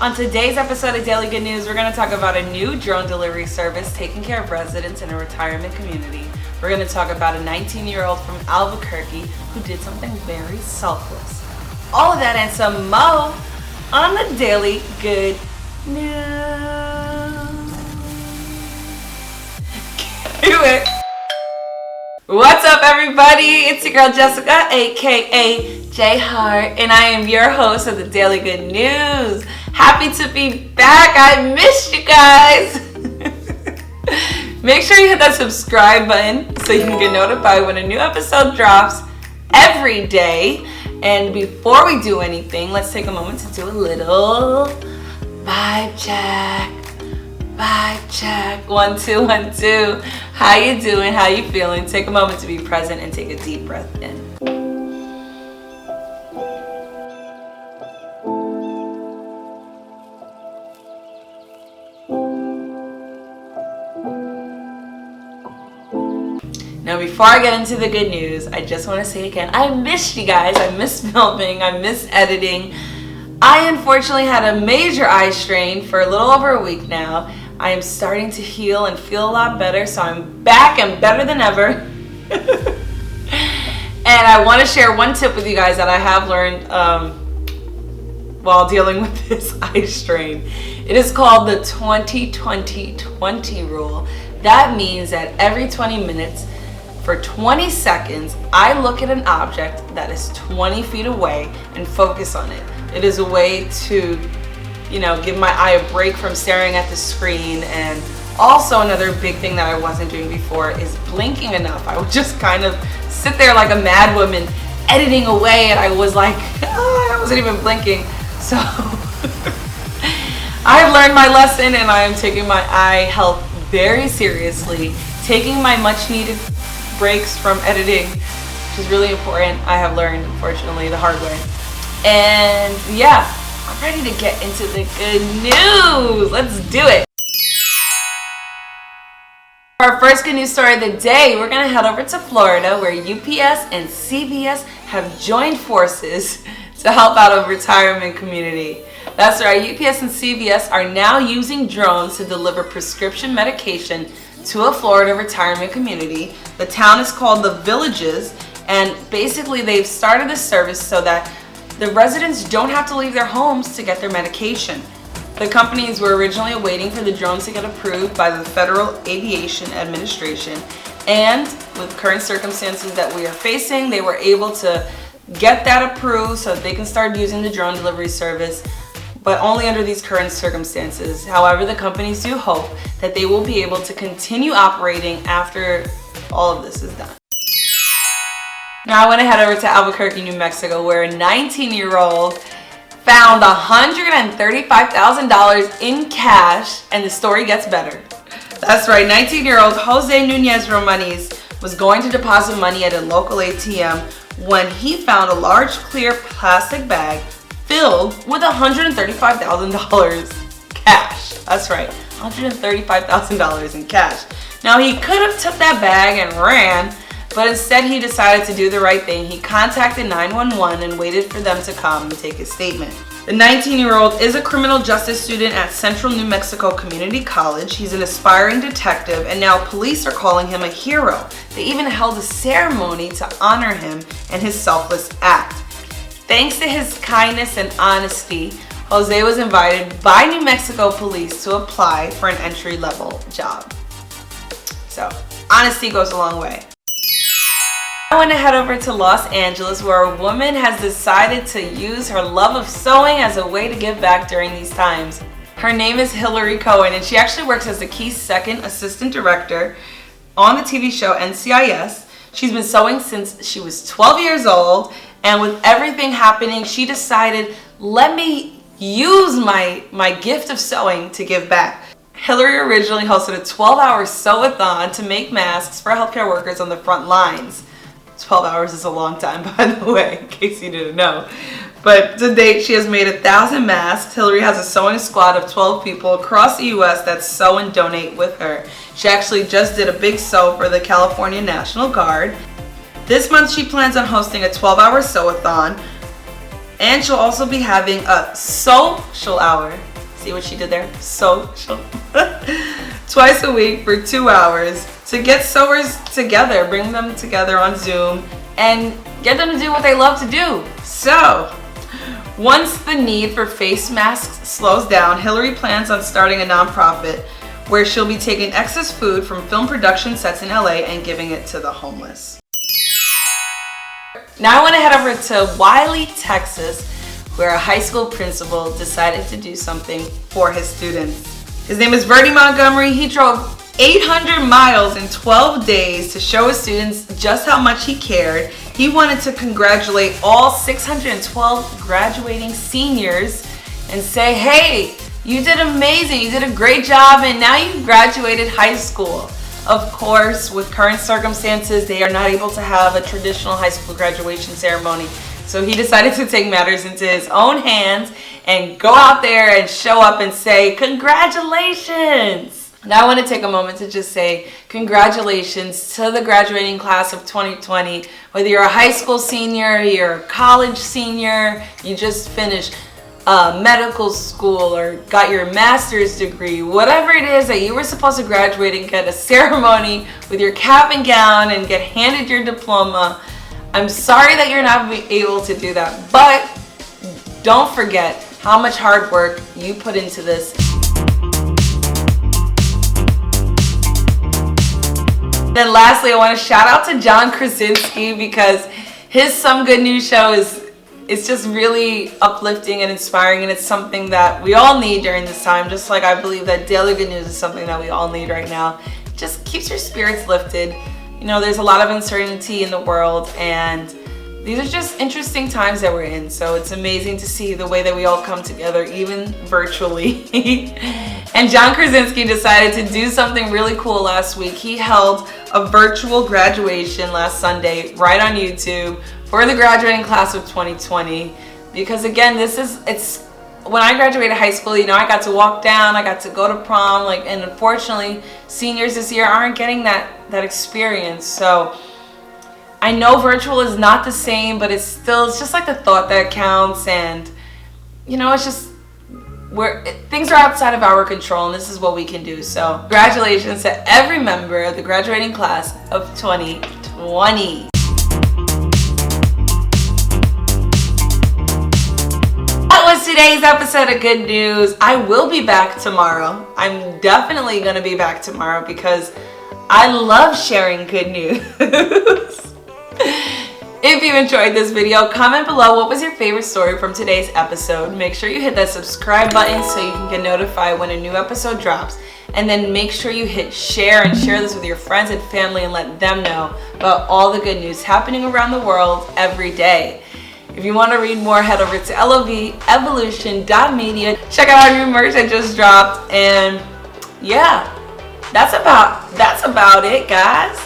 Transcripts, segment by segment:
On today's episode of Daily Good News, we're going to talk about a new drone delivery service taking care of residents in a retirement community. We're going to talk about a 19-year-old from Albuquerque who did something very selfless. All of that and some more on the Daily Good News. Do it. What's up, everybody? It's your girl Jessica, aka J Hart, and I am your host of the Daily Good News. Happy to be back. I missed you guys. Make sure you hit that subscribe button so you can get notified when a new episode drops every day. And before we do anything, let's take a moment to do a little vibe check. Vibe check. 1 2 1 2. How you doing? How you feeling? Take a moment to be present and take a deep breath in. Now, before I get into the good news, I just want to say again, I missed you guys. I missed filming. I missed editing. I unfortunately had a major eye strain for a little over a week now. I am starting to heal and feel a lot better, so I'm back and better than ever. And I want to share one tip with you guys that I have learned while dealing with this eye strain. It is called the 20-20-20 rule. That means that every 20 minutes, for 20 seconds, I look at an object that is 20 feet away and focus on it. It is a way to, give my eye a break from staring at the screen. And also another big thing that I wasn't doing before is blinking enough. I would just kind of sit there like a mad woman editing away, and I was like, I wasn't even blinking. So I've learned my lesson, and I am taking my eye health very seriously, taking my much needed breaks from editing, which is really important. I have learned, unfortunately, the hard way. And yeah, I'm ready to get into the good news. Let's do it. For our first good news story of the day, we're going to head over to Florida, where UPS and CVS have joined forces to help out a retirement community. That's right, UPS and CVS are now using drones to deliver prescription medication to a Florida retirement community. The town is called The Villages, and basically they've started this service so that the residents don't have to leave their homes to get their medication. The companies were originally waiting for the drones to get approved by the Federal Aviation Administration, and with current circumstances that we are facing, they were able to get that approved so that they can start using the drone delivery service, but only under these current circumstances. However, the companies do hope that they will be able to continue operating after all of this is done. Now I want to head over to Albuquerque, New Mexico, where a 19-year-old found $135,000 in cash, and the story gets better. That's right, 19-year-old Jose Nunez Romanes was going to deposit money at a local ATM when he found a large clear plastic bag filled with $135,000 cash. That's right, $135,000 in cash. Now he could have took that bag and ran, but instead he decided to do the right thing. He contacted 911 and waited for them to come and take his statement. The 19-year-old is a criminal justice student at Central New Mexico Community College. He's an aspiring detective, and now police are calling him a hero. They even held a ceremony to honor him and his selfless act. Thanks to his kindness and honesty, Jose was invited by New Mexico police to apply for an entry-level job. So, honesty goes a long way. I want to head over to Los Angeles, where a woman has decided to use her love of sewing as a way to give back during these times. Her name is Hillary Cohen, and she actually works as the key second assistant director on the TV show NCIS. She's been sewing since she was 12 years old, and with everything happening, she decided, let me use my gift of sewing to give back. Hillary originally hosted a 12-hour sew-a-thon to make masks for healthcare workers on the front lines. 12 hours is a long time, by the way, in case you didn't know. But to date, she has made 1,000 masks. Hillary has a sewing squad of 12 people across the U.S. that sew and donate with her. She actually just did a big sew for the California National Guard. This month, she plans on hosting a 12-hour sew-a-thon And she'll also be having a social hour. See what she did there? Social. Twice a week for 2 hours to get sewers together, bring them together on Zoom, and get them to do what they love to do. So, once the need for face masks slows down, Hillary plans on starting a nonprofit where she'll be taking excess food from film production sets in LA and giving it to the homeless. Now I want to head over to Wiley, Texas, where a high school principal decided to do something for his students. His name is Verdi Montgomery. He drove 800 miles in 12 days to show his students just how much he cared. He wanted to congratulate all 612 graduating seniors and say, hey, you did amazing, you did a great job, and now you've graduated high school. Of course, with current circumstances, they are not able to have a traditional high school graduation ceremony. So he decided to take matters into his own hands and go out there and show up and say, congratulations. Now I want to take a moment to just say congratulations to the graduating class of 2020. Whether you're a high school senior, you're a college senior, you just finished medical school or got your master's degree, whatever it is that you were supposed to graduate and get a ceremony with your cap and gown and get handed your diploma. I'm sorry that you're not able to do that, but don't forget how much hard work you put into this. Then lastly, I want to shout out to John Krasinski because his Some Good News show is just really uplifting and inspiring, and it's something that we all need during this time, just like I believe that Daily Good News is something that we all need right now. It just keeps your spirits lifted. You know, there's a lot of uncertainty in the world, and these are just interesting times that we're in. So it's amazing to see the way that we all come together, even virtually. And John Krasinski decided to do something really cool last week. He held a virtual graduation last Sunday right on YouTube for the graduating class of 2020. Because again, it's when I graduated high school, you know, I got to walk down, I got to go to prom, and unfortunately, seniors this year aren't getting that experience. So I know virtual is not the same, but it's just like the thought that counts, and you know, it's just things are outside of our control, and this is what we can do. So congratulations to every member of the graduating class of 2020. That was today's episode of Good News. I will be back tomorrow. I'm definitely going to be back tomorrow because I love sharing good news. If you enjoyed this video, comment below what was your favorite story from today's episode. Make sure you hit that subscribe button so you can get notified when a new episode drops. And then make sure you hit share and share this with your friends and family and let them know about all the good news happening around the world every day. If you want to read more, head over to LovEvolution.media. Check out our new merch that just dropped. And yeah, that's about it, guys.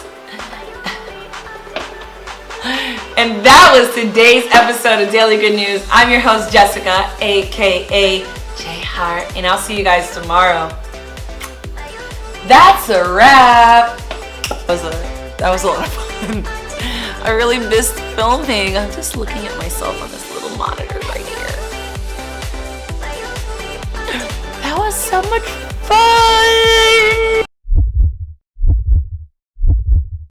And that was today's episode of Daily Good News. I'm your host, Jessica, aka J Hart, and I'll see you guys tomorrow. That's a wrap. That was a lot of fun. I really missed filming. I'm just looking at myself on this little monitor right here. That was so much fun.